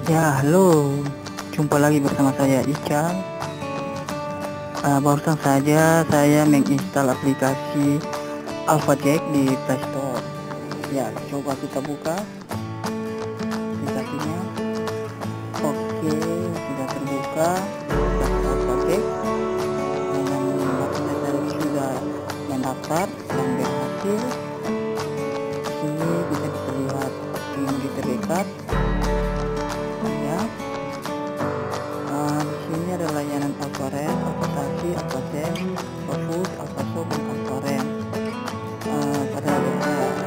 Ya, halo. Jumpa lagi bersama saya Ica. Barusan saja saya menginstal aplikasi AlphaJack di Play Store. Ya, coba kita buka aplikasinya. Oke, sudah terbuka AlphaJack. Yang maksudnya saya sudah mendaftar dan berhasil. Di sini bisa terlihat pengemudi terdekat. Di sini ada layanan Alpharet, Alphataxi, Alphazen, Alphafood, Alphashop, dan Alpharen. Pada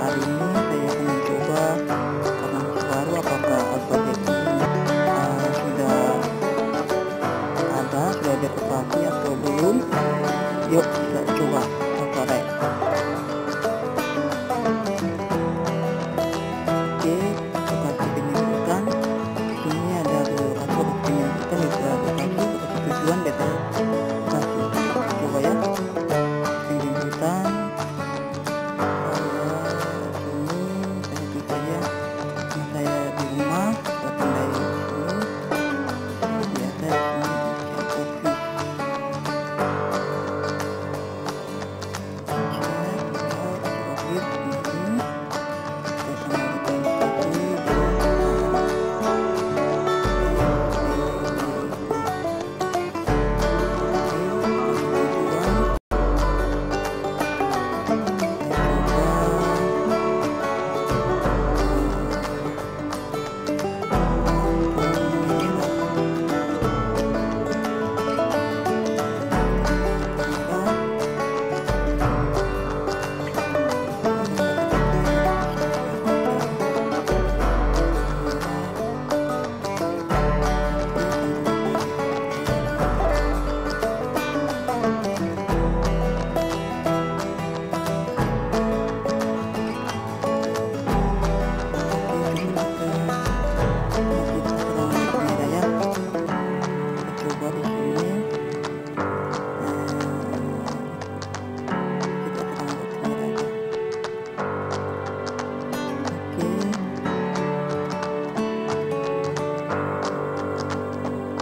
hari ini saya akan mencoba karena masih baru apakah AlphaJack ini sudah beroperasi atau belum. Yuk kita coba Alpharet. Oke, lokasi penyebutan. Ini ada lokasi penyebutan tujuan data kasih. Coba ya penyebutan saya tulis saja saya di rumah, saya pandai di sini biasa di sini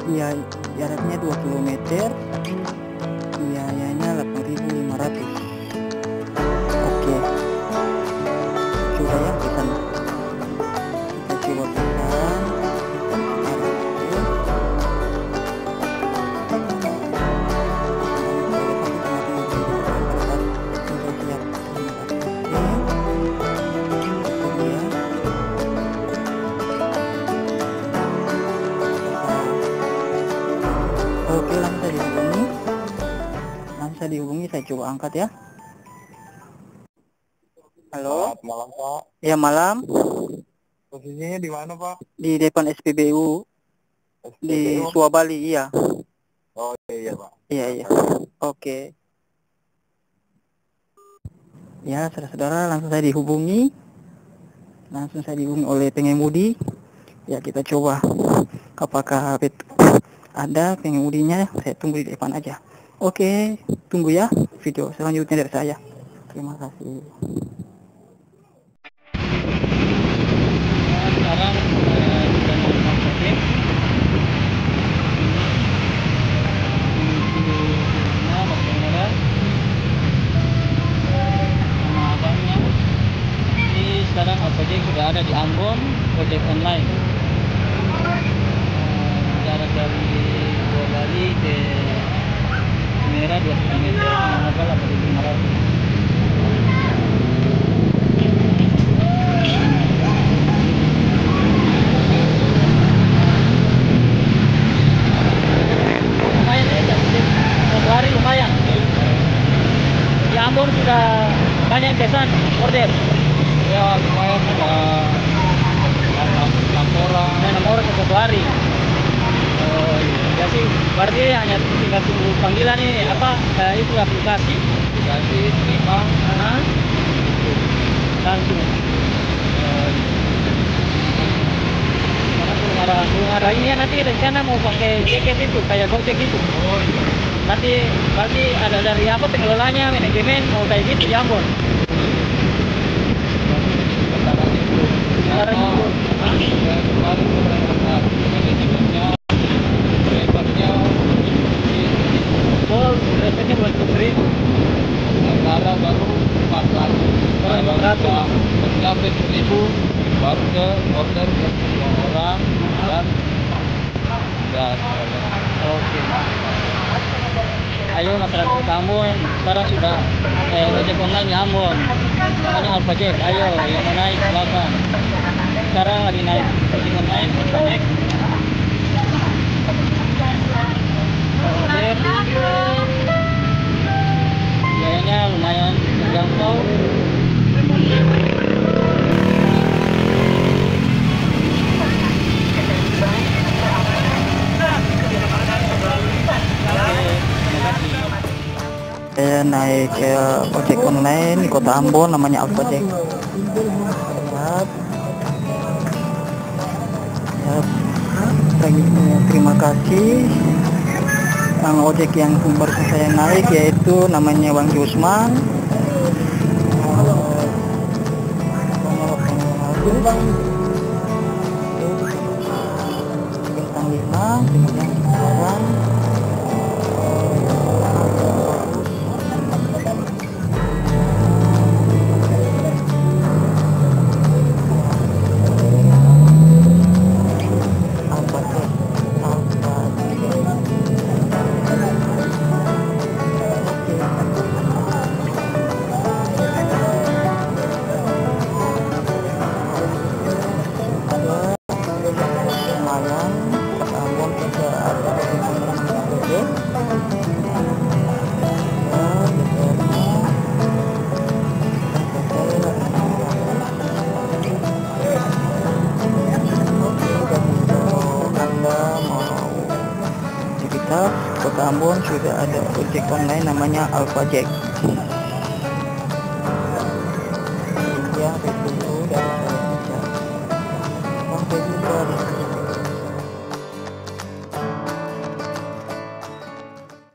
ya, jaraknya 2 km, biayanya 8.500. Oke, coba ya pesan, kita coba pesan Oke, langsung dihubungi, saya coba angkat ya. Halo. Malam Pak. Ya, malam. Posisinya di mana Pak? Di depan SPBU di Suabali, iya. Oh iya Pak. Iya. Oke. Ya, saudara-saudara, langsung saya dihubungi oleh pengemudi. Ya, kita coba apakah ada pengemudinya. Saya tunggu di depan aja. Oke, tunggu ya video selanjutnya dari saya. Terima kasih. Sekarang kita mau masuk sama abangnya. Ini sekarang AlphaJack sudah ada di Ambon, ojek online. Jarak dari Bali ke Merah 2 km, harga 8.500. Lumayan. Di Ambon sudah banyak pesan order. Ya lumayan ada 6 orang ke 1 hari. Oh iya. Ya sih, berarti hanya tinggal tunggu panggilan ini apa itu aplikasi terima langsung. Karena belum ada ini ya, nanti rencana mau pakai jaket itu kayak Gojek gitu. Oh iya. Nanti berarti ada dari apa pengelolanya, manajemen mau kayak gitu di Ambon. Sekarang itu. Sekarang itu. Kemarin itu Titiknya, drivernya, Oh, resepnya buat putri. sementara baru 400. Oh, 400. Mencapai 1000 baru ke order ke 2 orang dan gas. Oke. Ayo masyarakat Ambon, sekarang sudah ojek online di Ambon. Namanya Alfajek. Ayo yang mau naik silakan. Sekarang lagi naik ojek online Alfajek. Ojek. Biayanya lumayan terjangkau. Saya naik ojek online di kota Ambon namanya Alfajek. Lihat. Ya, terima kasih. Yang ojek yang baru saya naik yaitu namanya Bang Jusman. Bintang 5, kemudian sekarang lumayan kota Ambon juga ada ojek. Anda mau aktivitas kota Ambon sudah ada ojek online namanya Alfajek.